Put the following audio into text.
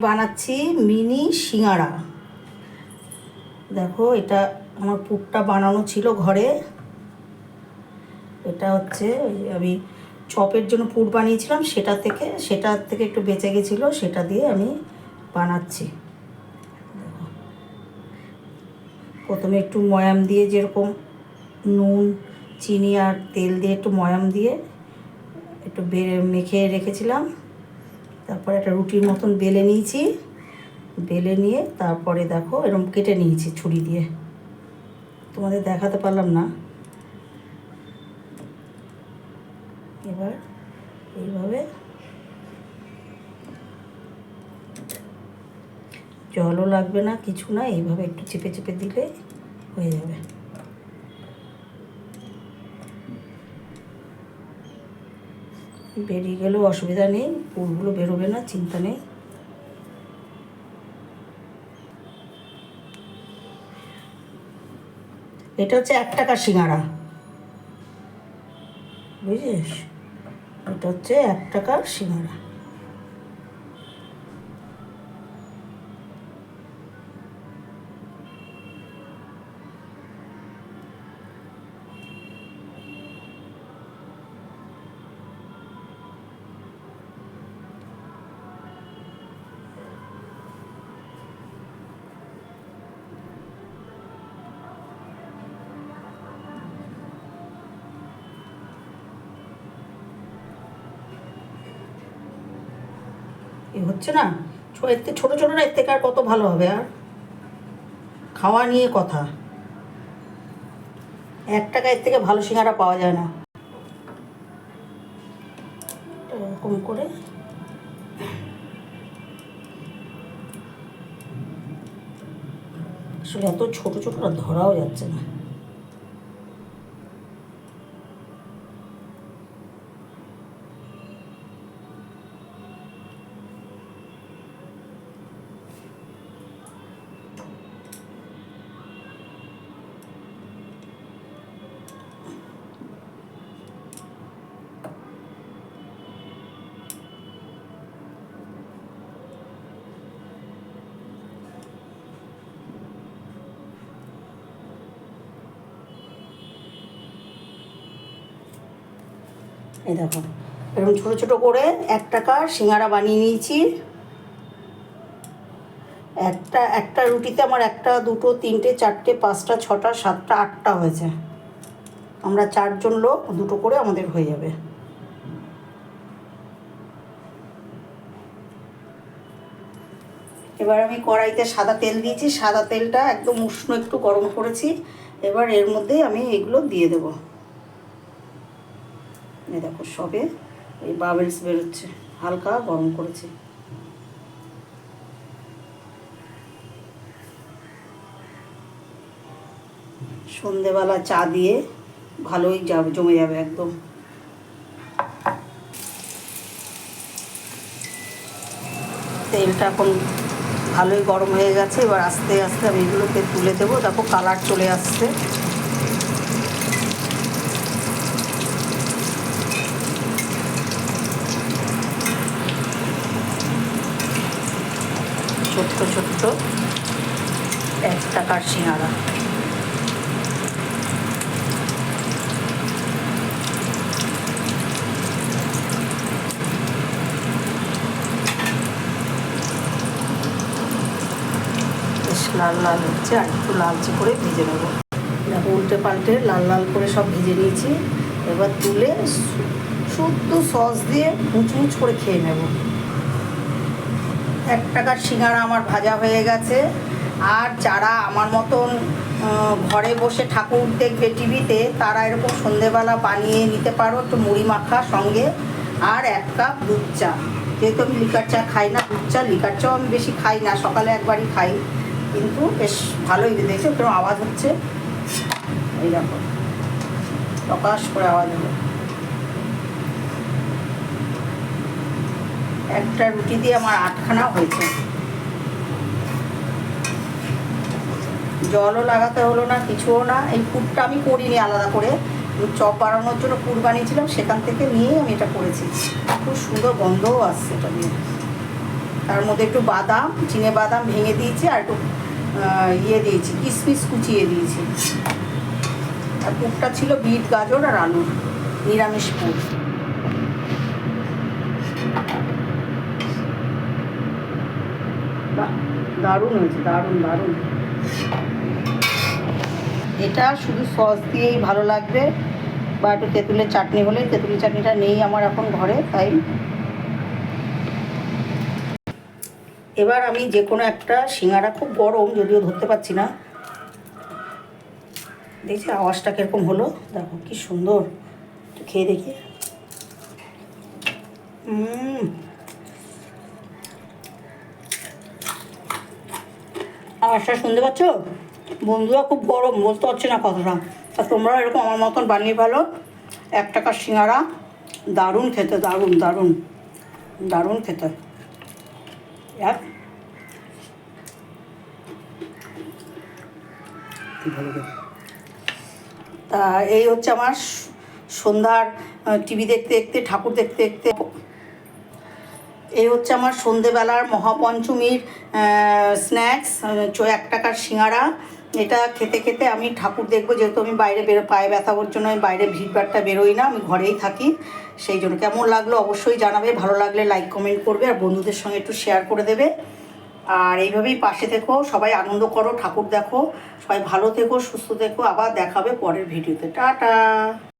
বানাচ্ছি মিনি সিঙ্গারা। দেখো, এটা আমার পুরটা বানানো ছিল ঘরে। এটা হচ্ছে আমি চপের জন্য পুর বানিয়েছিলাম, সেটা থেকে একটু বেঁচে গেছিলো, সেটা দিয়ে আমি বানাচ্ছি। প্রথমে একটু ময়াম দিয়ে, যেরকম নুন চিনি আর তেল দিয়ে একটু ময়াম দিয়ে একটু মেখে রেখেছিলাম। তারপরে একটা রুটির মতন বেলে নিয়েছি, বেলে নিয়ে তারপরে দেখো এরকম কেটে নিয়েছি ছুরি দিয়ে। তোমাদের দেখাতে পারলাম না। এবার এইভাবে জলও লাগবে না, কিছু না, এইভাবে একটু চেপে চেপে দিলে হয়ে যাবে। বেরিয়ে গেলেও অসুবিধা নেই, পুরগুলো বেরোবে না, চিন্তা নেই। এটা হচ্ছে 1 টাকার সিঙ্গারা, বুঝেছিস? এটা হচ্ছে 1 টাকার সিঙ্গারা। এ হচ্ছে না, এর থেকে ছোটো ছোটো না, এর থেকে আর কত ভালো হবে। আর খাওয়া নিয়ে কথা, 1 টাকা এর থেকে ভালো সিঙ্গারা পাওয়া যায় না। এরকম করে আসলে এত ছোটো ছোটোটা ধরাও যাচ্ছে না। এই দেখো, এরকম ছোটো ছোটো করে 1 টাকার সিঙ্গারা বানিয়ে নিয়েছি। একটা রুটিতে আমার 1টা 2টো 3টে 4টে 5টা 6টা 7টা 8টা হয়েছে। আমরা 4 জন লোক, 2টো করে আমাদের হয়ে যাবে। এবার আমি কড়াইতে সাদা তেল দিয়েছি, সাদা তেলটা একদম উষ্ণ একটু গরম করেছি। এবার এর মধ্যে আমি এগুলো দিয়ে দেব। এই দেখো, সবে এই বাবলস বেরোচ্ছে, হালকা গরম করেছি। সন্ধেবেলা চা দিয়ে ভালোই জমে যাবে একদম। তেলটা এখন ভালোই গরম হয়ে গেছে। এবার আস্তে আস্তে আমি এগুলোকে তুলে দেবো। দেখো, কালার চলে আসছে। ছোট্ট ছোট্ট 1 টাকার সিঙ্গারা। লাল লাল হচ্ছে, আর একটু লালচে করে ভেজে নেবো। দেখো, উল্টে পাল্টে লাল লাল করে সব ভেজে নিয়েছি। এবার তুলে শুদ্ধ সস দিয়ে মুচমুচ করে খেয়ে নেব। 1 টাকার সিঙ্গারা আমার ভাজা হয়ে গেছে। আর যারা আমার মতন ঘরে বসে ঠাকুর দেখবে টিভিতে, তারা এরকম সন্ধেবেলা বানিয়ে নিতে পারো, একটু মুড়ি মাখা সঙ্গে, আর 1 কাপ দুধ চা। যেহেতু আমি লিকার চা খাই না, দুধ চা লিকার চাও আমি বেশি খাই না, সকালে একবারই খাই, কিন্তু বেশ ভালোই দেখছো কেরম আওয়াজ হচ্ছে। এই দেখো, প্রকাশ করে আওয়াজ হলো। একটা রুটি দিয়ে আমার 8খানা হয়েছে। জলও লাগাতে হলো না, কিছুও না। এই পুরটা আমি করিনি আলাদা করে, চপ বানানোর জন্য পুর বানিয়েছিলাম, সেখান থেকে নিয়েই আমি এটা করেছি। খুব সুন্দর গন্ধও আসছে এটা দিয়ে। তার মধ্যে একটু বাদাম, চিনে বাদাম ভেঙে দিয়েছি, আর একটু দিয়েছি, কিশমিশ কুচিয়ে দিয়েছি। আর পুরটা ছিল বিট, গাজর আর আলু, নিরামিষ পুর। দারুণ হয়েছে, দারুণ দারুণ। এটা শুধু সস দিয়েই ভালো লাগবে, বা একটু তেঁতুলের চাটনি হলে, তেঁতুলের চাটনিটা নেই আমার এখন ঘরে, তাই। এবার আমি যে কোনো একটা সিঙ্গাড়া, খুব গরম যদিও ধরতে পারছি না, দেখছি আওয়াজটা কীরকম হলো, দেখো কি সুন্দর, একটু খেয়ে দেখি। আওয়াজটা শুনতে পাচ্ছ বন্ধুরা? খুব গরম, বলতে পারছি না কথাটা। তা তোমরা এরকম আমার মতন বানিয়ে ফেলো। 1 টাকার সিঙ্গাড়া, দারুণ খেতে, দারুণ দারুণ দারুণ খেতে। তা এই হচ্ছে আমার সন্ধ্যার টিভি দেখতে দেখতে, ঠাকুর দেখতে দেখতে, এই হচ্ছে আমার সন্ধেবেলার মহাপঞ্চমীর স্ন্যাক্স, 1 টাকার সিঙ্গাড়া। এটা খেতে খেতে আমি ঠাকুর দেখবো, যেহেতু আমি বাইরে পায়ে ব্যথার জন্য আমি বাইরে ভিড়ভাড়টা বেরোই না, আমি ঘরেই থাকি। সেই জন্য কেমন লাগলো অবশ্যই জানাবে, ভালো লাগলে লাইক কমেন্ট করবে, আর বন্ধুদের সঙ্গে একটু শেয়ার করে দেবে। আর এইভাবেই পাশে থেকো, সবাই আনন্দ করো, ঠাকুর দেখো, সবাই ভালো থেকো, সুস্থ থেকো। আবার দেখাবে পরের ভিডিওতে। টাটা।